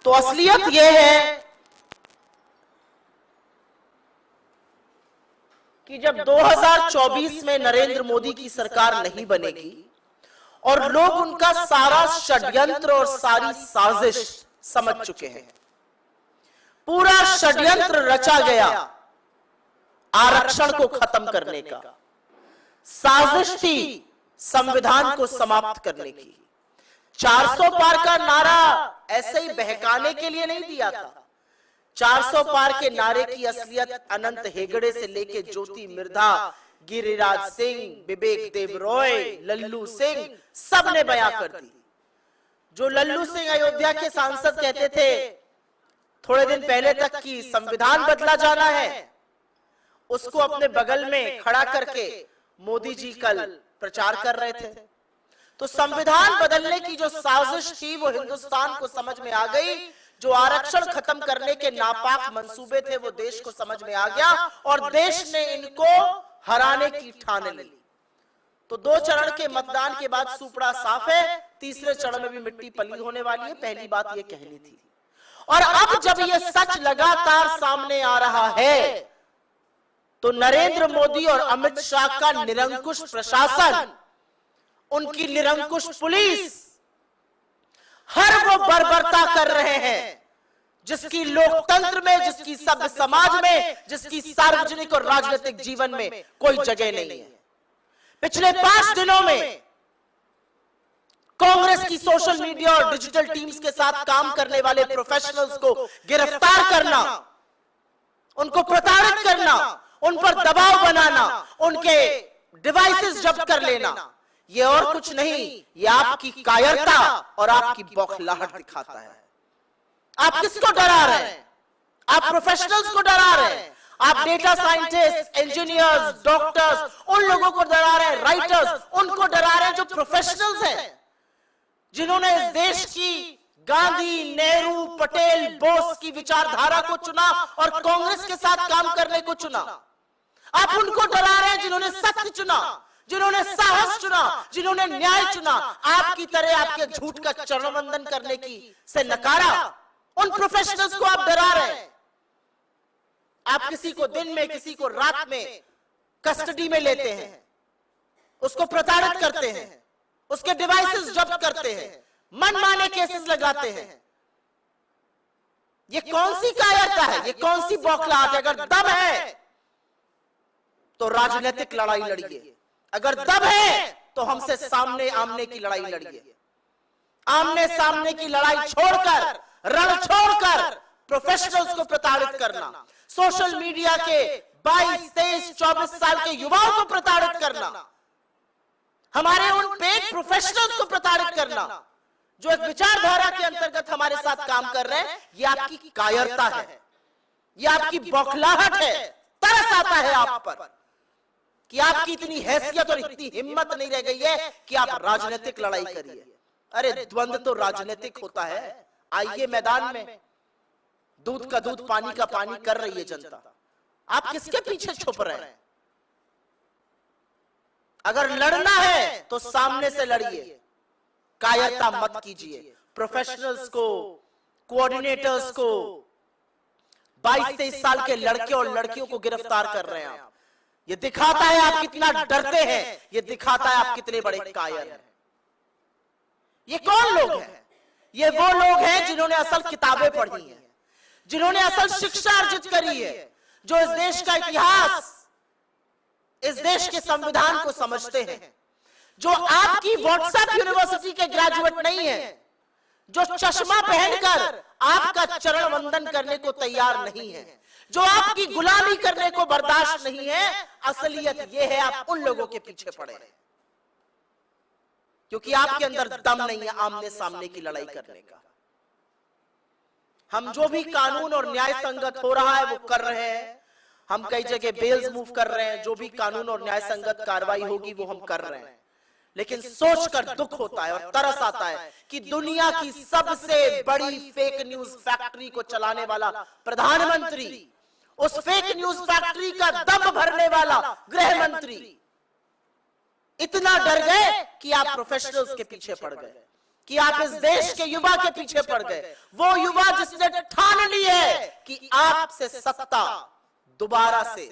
तो असलियत यह है कि जब 2024 में नरेंद्र मोदी की सरकार नहीं बनेगी और लोग उनका सारा षड्यंत्र और सारी साजिश समझ चुके हैं, पूरा षड्यंत्र रचा गया आरक्षण को खत्म करने का, साजिश थी संविधान को समाप्त करने की। 400 पार का नारा ऐसे ही बहकाने के लिए नहीं दिया था। 400 पार के नारे की असलियत अनंत हेगड़े से लेके ज्योति मिर्धा, गिरिराज सिंह, विवेक देव रॉय, लल्लू सिंह, सब ने बयां कर दी। जो लल्लू सिंह अयोध्या के सांसद कहते थे थोड़े दिन पहले तक कि संविधान बदला जाना है, उसको अपने बगल में खड़ा करके मोदी जी कल प्रचार कर रहे थे। तो संविधान बदलने की जो साजिश थी वो हिंदुस्तान को समझ में आ गई। जो आरक्षण खत्म करने के नापाक मंसूबे थे वो देश को समझ में आ गया और देश ने इनको हराने की ठान ली। तो 2 चरण के मतदान के बाद सुपड़ा साफ है, तीसरे चरण में भी मिट्टी पली होने वाली है। पहली बात ये कहनी थी। और अब जब ये सच लगातार सामने आ रहा है तो नरेंद्र मोदी और अमित शाह का निरंकुश प्रशासन, उनकी निरंकुश पुलिस हर वो बर्बरता कर रहे हैं जिसकी लोकतंत्र में, जिसकी सभ्य समाज में, जिसकी सार्वजनिक और राजनीतिक जीवन में कोई जगह नहीं है। पिछले 5 दिनों में कांग्रेस की सोशल मीडिया और डिजिटल टीम्स के साथ काम करने वाले प्रोफेशनल्स को गिरफ्तार करना, उनको प्रताड़ित करना, उन पर दबाव बनाना, उनके डिवाइसेस जब्त कर लेना, ये और कुछ नहीं, ये आपकी कायरता और आपकी बौखलाहट दिखाता है। आप किसको डरा रहे हैं? आप प्रोफेशनल्स को डरा रहे हैं, आप डेटा साइंटिस्ट, इंजीनियर्स, डॉक्टर्स, उन लोगों को डरा रहे हैं, राइटर्स, उनको डरा रहे हैं जो प्रोफेशनल्स हैं, जिन्होंने इस देश की गांधी, नेहरू, पटेल, बोस की विचारधारा को चुना और कांग्रेस के साथ काम करने को चुना। आप उनको डरा रहे हैं जिन्होंने सत्य चुना, जिन्होंने साहस चुना, जिन्होंने न्याय चुना। आपकी तरह आपके झूठ का चरणवंदन करने की से नकारा, उन प्रोफेशनल्स को आप डरा रहे हैं। आप किसी को दिन में, किसी को रात में कस्टडी में लेते हैं, उसको प्रताड़ित करते हैं, उसके डिवाइसेस जब्त करते हैं, मनमाने केसेस लगाते हैं। ये कौन सी कायरता है? ये कौन सी बौखलाहट है? अगर दम है तो राजनीतिक लड़ाई लड़िए, अगर दम है तो हमसे सामने आमने की लड़ाई लड़िए। आमने सामने की लड़ाई छोड़कर, रण छोड़कर प्रोफेशनल्स को प्रताड़ित करना, सोशल मीडिया के 22, 23, 24 साल के युवाओं को प्रताड़ित करना, हमारे उन पेड प्रोफेशनल्स को प्रताड़ित करना जो एक विचारधारा के अंतर्गत हमारे साथ काम कर रहे हैं, ये आपकी कायरता है, ये आपकी बौखलाहट है। तरस आता है आप पर कि आपकी इतनी हैसियत और इतनी हिम्मत नहीं रह गई है कि आप राजनीतिक लड़ाई करिए। अरे द्वंद्व तो राजनीतिक होता है। आइए मैदान में, दूध का दूध, पानी का पानी कर रही है जनता। आप किसके पीछे छुप रहे हैं? अगर लड़ना है तो सामने से लड़िए, कायरता मत कीजिए। प्रोफेशनल्स को, कोऑर्डिनेटर्स को, 22-23 साल के लड़के और लड़कियों को गिरफ्तार कर रहे हैं आप। ये दिखाता है आप कितना डरते हैं, ये दिखाता है आप कितने बड़े कायर हैं। ये कौन लोग हैं? ये वो लोग हैं जिन्होंने असल किताबें पढ़ी हैं, जिन्होंने असल शिक्षा अर्जित करी है, जो इस देश का इतिहास, इस देश के संविधान को समझते हैं, जो आपकी व्हाट्सएप यूनिवर्सिटी के ग्रेजुएट नहीं है, जो चश्मा पहनकर आपका चरण वंदन करने को तैयार नहीं है, जो आपकी गुलामी करने को बर्दाश्त नहीं है। असलियत यह है आप उन लोगों के पीछे पड़े हैं क्योंकि आपके अंदर दम नहीं है आमने सामने की लड़ाई करने का। हम जो भी कानून और न्याय संगत हो रहा है वो कर रहे हैं। हम कई जगह बेल्स मूव कर रहे हैं, जो भी कानून और न्याय संगत कार्रवाई होगी वो हम कर रहे हैं। लेकिन सोचकर दुख होता है और तरस आता है कि दुनिया की सबसे बड़ी फेक न्यूज फैक्ट्री को चलाने वाला प्रधानमंत्री, उस फेक न्यूज फैक्ट्री का दम भरने वाला गृह मंत्री इतना डर गए कि आप प्रोफेशनल्स के पीछे पड़ गए। कि आप इस देश के युवा के पीछे पड़ गए। वो युवा जिसने ठान ली है कि आपसे सत्ता दोबारा से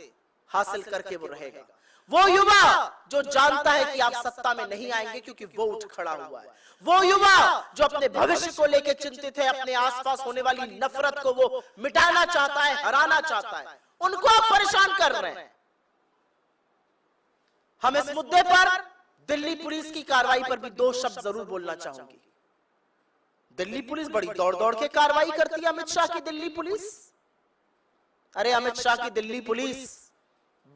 हासिल करके वो रहेगा। वो युवा जो जानता है कि आप सत्ता में नहीं आएंगे क्योंकि वो उठ खड़ा हुआ है। वो युवा जो अपने भविष्य को लेकर चिंतित है, अपने आसपास होने वाली नफरत को वो मिटाना चाहता है, हराना चाहता है, उनको आप परेशान कर रहे हैं। हम इस मुद्दे पर दिल्ली पुलिस की कार्रवाई पर भी दो शब्द जरूर बोलना चाहूंगी। दिल्ली पुलिस बड़ी दौड़ दौड़ के कार्रवाई करती है। अमित शाह की दिल्ली पुलिस, अरे अमित शाह की दिल्ली पुलिस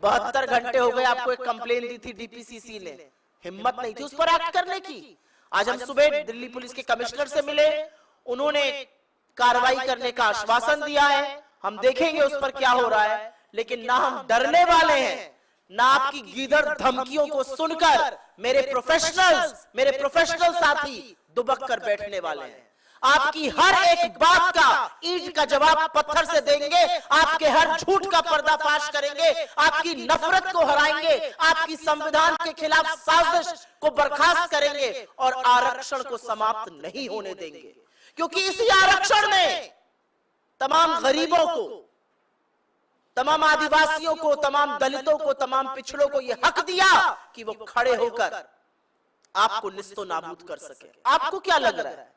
72 घंटे हो गए आपको एक कंप्लेन दी थी डीपीसीसी ने, हिम्मत नहीं थी उस पर एक्ट करने की। आज हम सुबह दिल्ली पुलिस के कमिश्नर से मिले, उन्होंने कार्रवाई करने का आश्वासन दिया है। हम देखेंगे उस पर क्या हो रहा है, लेकिन ना हम डरने वाले हैं, ना आपकी गीदड़ धमकियों को सुनकर मेरे प्रोफेशनल साथी दुबक कर बैठने वाले हैं। आपकी हर एक बात का ईंट का जवाब पत्थर से देंगे, आपके हर झूठ का पर्दाफाश करेंगे, आपकी नफरत को हराएंगे, आपकी संविधान के खिलाफ साजिश को बर्खास्त करेंगे और आरक्षण को समाप्त नहीं होने देंगे। क्योंकि इसी आरक्षण में तमाम गरीबों को, तमाम आदिवासियों को, तमाम दलितों को, तमाम पिछड़ों को यह हक दिया कि वो खड़े होकर आपको निस्तो नाबूद कर सके। आपको क्या लग रहा है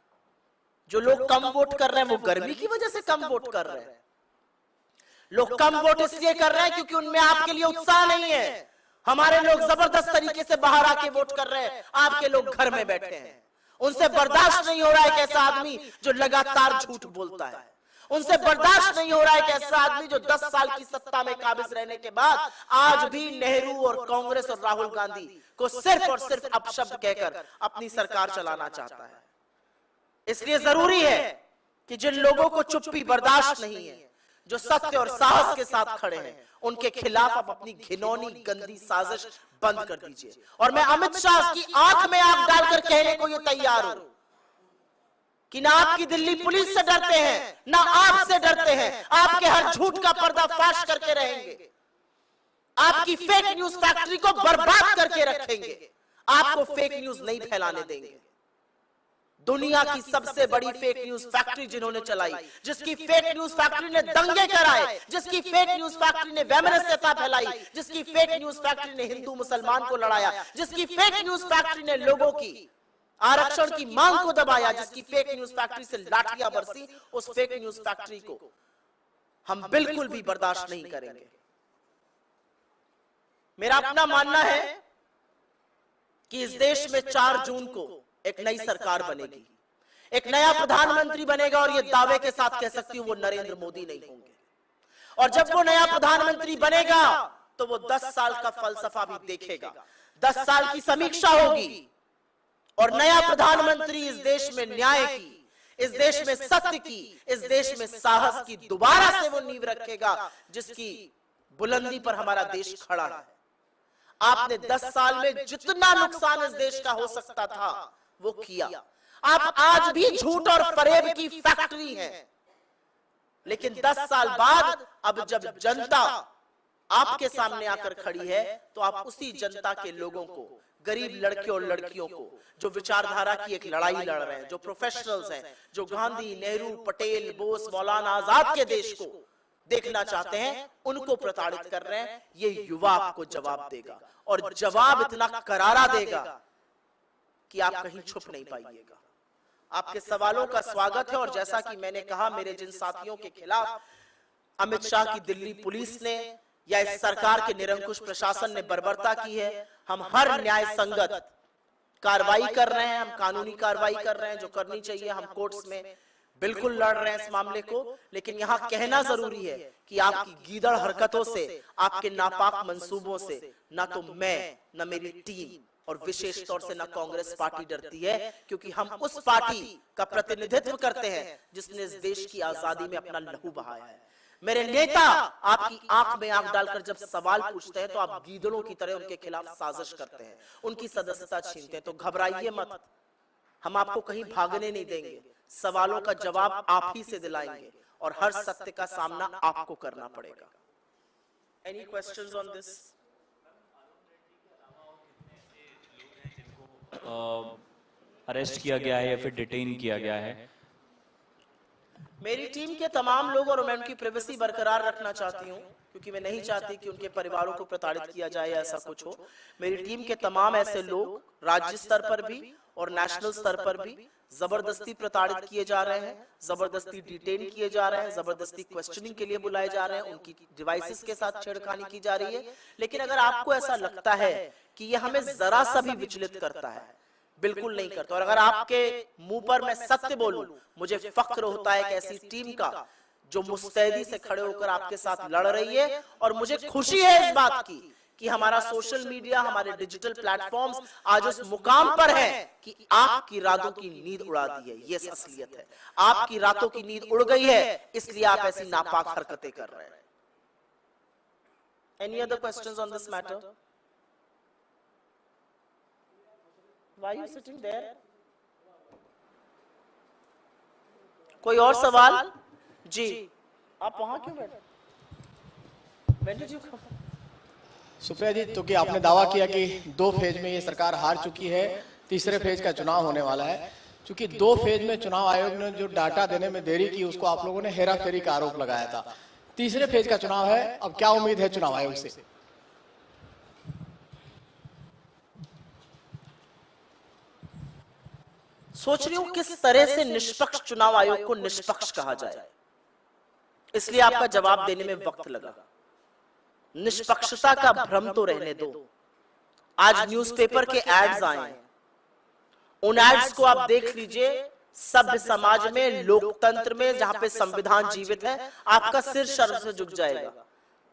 जो लोग कम वोट कर रहे हैं वो गर्मी की वजह से कम वोट कर रहे हैं? लोग कम वोट इसलिए कर रहे हैं क्योंकि उनमें आपके लिए उत्साह नहीं है। हमारे लोग जबरदस्त तरीके से बाहर आके वोट कर रहे हैं, आपके लोग घर में बैठे हैं। उनसे बर्दाश्त नहीं हो रहा है एक ऐसा आदमी जो लगातार झूठ बोलता है। उनसे बर्दाश्त नहीं हो रहा है एक ऐसा आदमी जो 10 साल की सत्ता में काबिज रहने के बाद आज भी नेहरू और कांग्रेस और राहुल गांधी को सिर्फ और सिर्फ अपशब्द कहकर अपनी सरकार चलाना चाहता है। इसलिए जरूरी है कि जिन लोगों को चुप्पी बर्दाश्त नहीं है, जो सत्य और साहस के साथ खड़े हैं, उनके खिलाफ आप अपनी घिनौनी गंदी साजिश बंद कर दीजिए। और मैं अमित शाह की आंख में आंख डालकर कहने को ये तैयार हूं कि ना आपकी दिल्ली पुलिस से डरते हैं, ना आपसे डरते हैं। आपके हर झूठ का पर्दाफाश करके रहेंगे, आपकी फेक न्यूज फैक्ट्री को बर्बाद करके रखेंगे, आपको फेक न्यूज नहीं फैलाने देंगे। दुनिया की सबसे बड़ी फेक न्यूज फैक्ट्री जिन्होंने चलाई, जिसकी फेक न्यूज फैक्ट्री ने दंगे कराए, जिसकी फेक न्यूज फैक्ट्री ने वैमनस्यता फैलाई, जिसकी फेक न्यूज फैक्ट्री ने हिंदू मुसलमान को लड़ाया, जिसकी फेक न्यूज फैक्ट्री ने लोगों की आरक्षण की मांग को दबाया, जिसकी फेक न्यूज फैक्ट्री से लाठियां बरसी, उस फेक न्यूज फैक्ट्री को हम बिल्कुल भी बर्दाश्त नहीं करेंगे। मेरा अपना मानना है कि इस देश में 4 जून को एक नई सरकार बनेगी, एक नया प्रधानमंत्री बनेगा, और ये दावे के साथ कह सकती हूं वो नरेंद्र मोदी नहीं होंगे। और जब वो नया प्रधानमंत्री बनेगा तो वो 10 साल का फलसफा भी देखेगा, 10 साल की समीक्षा होगी, और नया प्रधानमंत्री इस देश में न्याय की, इस देश में सत्य की, इस देश में साहस की दोबारा से वो नींव रखेगा जिसकी बुलंदी पर हमारा देश खड़ा है। आपने 10 साल में जितना नुकसान इस देश का हो सकता था वो किया। आप आज भी झूठ और फरेब की फैक्ट्री हैं, लेकिन 10 साल बाद अब जब जनता आपके सामने आकर खड़ी है तो आप उसी जनता के लोगों को, गरीब लड़के और लड़कियों को, जो विचारधारा की एक लड़ाई लड़ रहे हैं, जो प्रोफेशनल्स हैं, जो गांधी, नेहरू, पटेल, बोस, मौलाना आजाद के देश को देखना चाहते हैं, उनको प्रताड़ित कर रहे हैं। ये युवा आपको जवाब देगा, और जवाब इतना करारा देगा कि आप कहीं छुप नहीं पाइएगा। आपके सवालों का स्वागत है, और जैसा कि मैंने कहा, मेरे जिन साथियों के खिलाफ अमित शाह की दिल्ली पुलिस ने या इस सरकार के निरंकुश प्रशासन ने बर्बरता की है, हम हर न्याय संगत कार्रवाई कर रहे हैं, हम कानूनी कार्रवाई कर रहे हैं जो करनी चाहिए, हम कोर्ट्स में बिल्कुल लड़ रहे हैं इस मामले को। लेकिन यहां कहना जरूरी है कि आपकी गीदड़ हरकतों से, आपके नापाक मंसूबों से ना तो मैं, ना मेरी टीम, और विशेष तौर से ना कांग्रेस पार्टी डरती है, क्योंकि हम उस पार्टी का प्रतिनिधित्व करते हैं जिसने इस देश की आजादी में अपना लहू बहाया है। मेरे नेता आपकी आंख में आंख डालकर जब सवाल पूछते हैं तो आप गीदड़ों की तरह उनके खिलाफ साजिश करते हैं, उनकी सदस्यता छीनते हैं। तो घबराइए मत, हम आपको कहीं भागने नहीं देंगे। सवालों का जवाब आप ही से दिलाएंगे, और हर सत्य का सामना आपको करना पड़ेगा। Any questions on this? Arrest किया गया है या फिर डिटेन किया गया है? मेरी टीम के तमाम लोग, और मैं उनकी प्राइवेसी बरकरार रखना चाहती हूं क्योंकि मैं नहीं चाहती कि उनके परिवारों को प्रताड़ित किया जाए या ऐसा कुछ हो। मेरी टीम के तमाम ऐसे लोग राज्य स्तर पर भी और नेशनल स्तर पर भी जबरदस्ती प्रताड़ित किए जा रहे हैं, जबरदस्ती डिटेन किए जा रहे हैं, जबरदस्ती क्वेश्चनिंग के लिए बुलाए जा रहे हैं, उनकी डिवाइसेस के साथ छेड़खानी की जा रही है। लेकिन अगर आपको ऐसा लगता है कि यह हमें जरा सा भी विचलित करता है, बिल्कुल नहीं करता। और अगर आपके मुंह पर मैं सत्य बोलूं, मुझे फक्र होता है कि ऐसी टीम का जो मुस्तैदी से खड़े होकर आपके साथ लड़ रही है। और मुझे खुशी है इस बात की कि हमारा सोशल मीडिया, हमारे डिजिटल प्लेटफॉर्म्स आज उस मुकाम पर है कि आपकी रातों की नींद उड़ा दी है। ये असलियत है, आपकी रातों की नींद उड़ गई है, इसलिए आप ऐसी नापाक हरकतें कर रहे हैं। Any other questions on this matter? Why are you sitting there? कोई और सवाल? जी, आप वहां क्यों बैठे? When did you come? Supriya जी, तो कि आपने दावा किया कि 2 फेज में ये सरकार हार चुकी है, तीसरे फेज का चुनाव होने वाला है। चूंकि 2 फेज में चुनाव आयोग ने जो डाटा देने में देरी की, उसको आप लोगों ने हेराफेरी का आरोप लगाया था। तीसरे फेज का चुनाव है, अब क्या उम्मीद है चुनाव आयोग से? सोच रही हूं किस तरह से निष्पक्ष चुनाव आयोग को निष्पक्ष कहा जाए, इसलिए आपका जवाब देने में वक्त लगा। निष्पक्षता का भ्रम तो रहने दो। आज न्यूज़पेपर के एड्स आए हैं, उन एड्स को आप देख लीजिए। सभ्य समाज में, लोकतंत्र में, जहां पे संविधान जीवित है, आपका सिर शर्म से झुक जाएगा।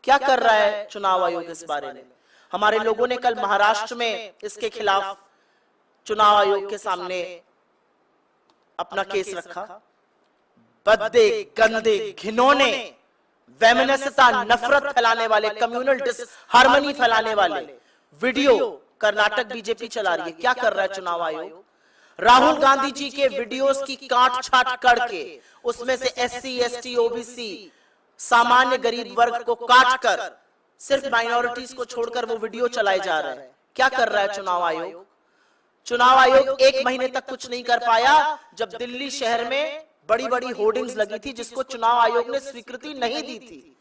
क्या कर रहा है चुनाव आयोग इस बारे में? हमारे लोगों ने कल महाराष्ट्र में इसके खिलाफ चुनाव आयोग के सामने अपना केस रखा। बद्दे, गंदे, घिनौने, वैमनस्यता, नफरत फैलाने वाले, कम्युनल डिसहार्मनी फैलाने वाले वीडियो कर्नाटक बीजेपी चला रही है। क्या कर रहा है चुनाव आयोग? राहुल गांधी जी के वीडियोस की काट छाट करके उसमें से एससी, एसटी, ओबीसी, सामान्य गरीब वर्ग को काट कर सिर्फ माइनॉरिटीज को छोड़कर वो वीडियो चलाए जा रहे हैं। क्या कर रहा है चुनाव आयोग? चुनाव आयोग 1 महीने तक कुछ नहीं कर पाया, जब दिल्ली शहर में बड़ी बड़ी होर्डिंग्स लगी थी जिसको चुनाव आयोग ने स्वीकृति नहीं दी थी।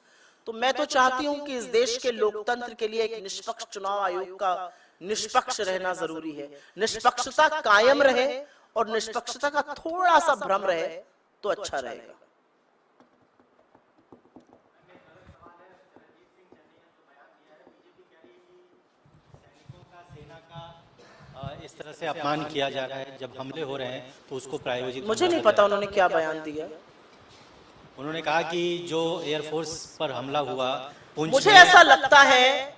तो मैं तो चाहती हूं कि इस देश के लोकतंत्र के लिए एक निष्पक्ष चुनाव आयोग का निष्पक्ष रहना जरूरी है। निष्पक्षता कायम रहे और निष्पक्षता का थोड़ा सा भ्रम रहे तो अच्छा रहेगा। इस तरह से अपमान किया जा रहा है, जब हमले हो रहे हैं तो उसको प्रायोजित, मुझे नहीं पता उन्होंने क्या बयान दिया। उन्होंने कहा कि जो एयरफोर्स पर हमला हुआ, मुझे ऐसा लगता है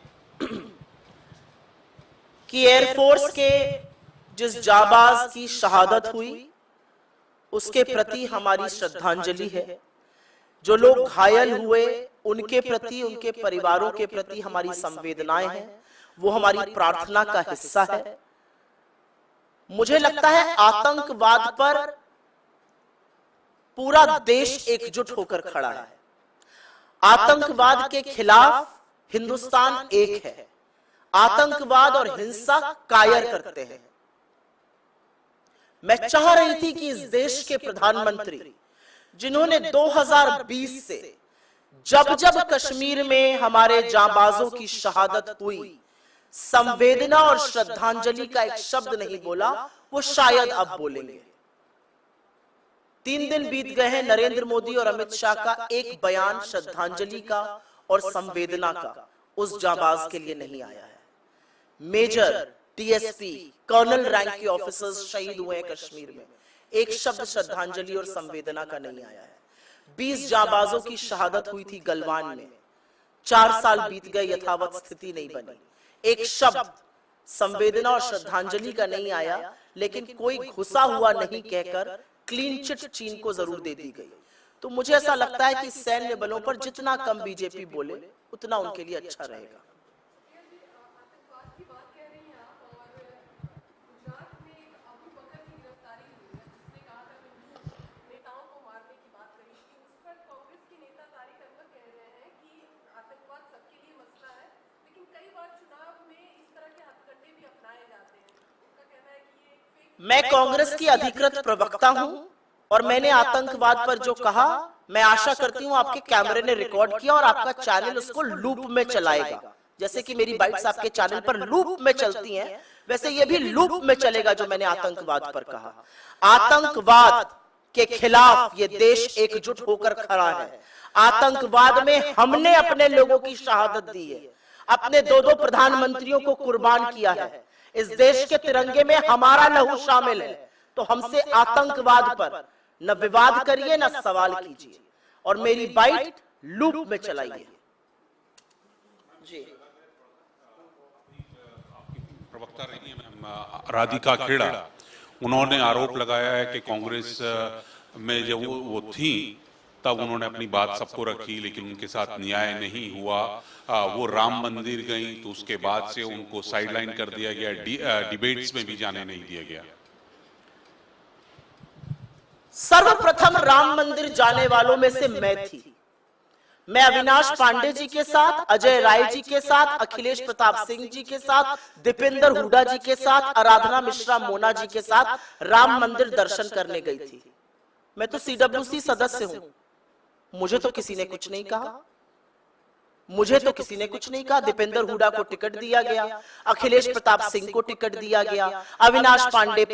कि एयरफोर्स के जिस जाबाज की शहादत हुई उसके प्रति हमारी श्रद्धांजलि है। जो लोग घायल हुए उनके प्रति, उनके परिवारों के प्रति हमारी संवेदनाएं हैं, वो हमारी प्रार्थना का हिस्सा है। मुझे लगता है आतंकवाद पर पूरा देश एकजुट होकर खड़ा है। आतंकवाद के खिलाफ हिंदुस्तान एक है। आतंकवाद और हिंसा कायर करते हैं। मैं चाह रही थी कि इस देश के प्रधानमंत्री, जिन्होंने 2020 से जब जब कश्मीर में हमारे जांबाजों की शहादत हुई, संवेदना और श्रद्धांजलि का एक शब्द नहीं बोला, वो शायद अब बोलेंगे। 3 दिन बीत गए हैं, नरेंद्र मोदी और अमित शाह का एक बयान श्रद्धांजलि का और संवेदना का उस जांबाज के लिए नहीं आया है। मेजर, टीएसपी, कर्नल रैंक के ऑफिसर्स शहीद हुए हैं कश्मीर में, एक शब्द श्रद्धांजलि और संवेदना का नहीं आया है। 20 जांबाजों की शहादत हुई थी गलवान में, 4 साल बीत गए, यथावत स्थिति नहीं बनी। एक शब्द संवेदना और श्रद्धांजलि का नहीं आया, लेकिन कोई घुसा हुआ नहीं कहकर क्लीन चिट चीन को जरूर दे दी गई। तो मुझे ऐसा लगता है कि सैन्य बलों पर जितना कम बीजेपी बोले उतना उनके लिए अच्छा रहेगा। मैं कांग्रेस की अधिकृत प्रवक्ता हूं और मैंने आतंकवाद पर जो कहा, मैं आशा करती हूं आपके कैमरे ने रिकॉर्ड किया और आपका चैनल उसको लूप में चलाएगा। जैसे कि मेरी बाइट्स आपके चैनल पर लूप में चलती हैं, वैसे ये भी लूप में चलेगा जो मैंने आतंकवाद पर कहा। आतंकवाद के खिलाफ ये देश एकजुट होकर खड़ा है। आतंकवाद में हमने अपने लोगों की शहादत दी है, अपने दो प्रधानमंत्रियों को कुर्बान किया है। इस देश के तिरंगे में हमारा लहू शामिल है। तो हमसे आतंकवाद पर न विवाद करिए न सवाल कीजिए और मेरी बाइट लूप में चलाइए। जी, प्रवक्ता रही हैं राधिका खेड़ा, उन्होंने आरोप लगाया है कि कांग्रेस में जब वो थी तब उन्होंने अपनी बात सबको रखी, लेकिन उनके साथ न्याय नहीं हुआ। वो राम मंदिर गई तो उसके बाद से उनको साइडलाइन कर दिया गया, डिबेट्स में भी जाने नहीं दिया गया। सर्वप्रथम राम मंदिर जाने वालों में से मैं थी। मैं अविनाश पांडे जी के साथ, अजय राय जी के साथ, अखिलेश प्रताप सिंह जी के साथ, दीपेंद्र हुडा जी के साथ, आराधना मिश्रा मोना जी के साथ राम मंदिर दर्शन करने गई थी। मैं तो CWC सदस्य हूं। मुझे तो किसी ने कुछ नहीं कहा, मुझे तो किसी ने कुछ नहीं कहा। दीपेंद्र हुडा को टिकट दिया गया, अखिलेश प्रताप सिंह को टिकट दिया गया, अविनाश पांडे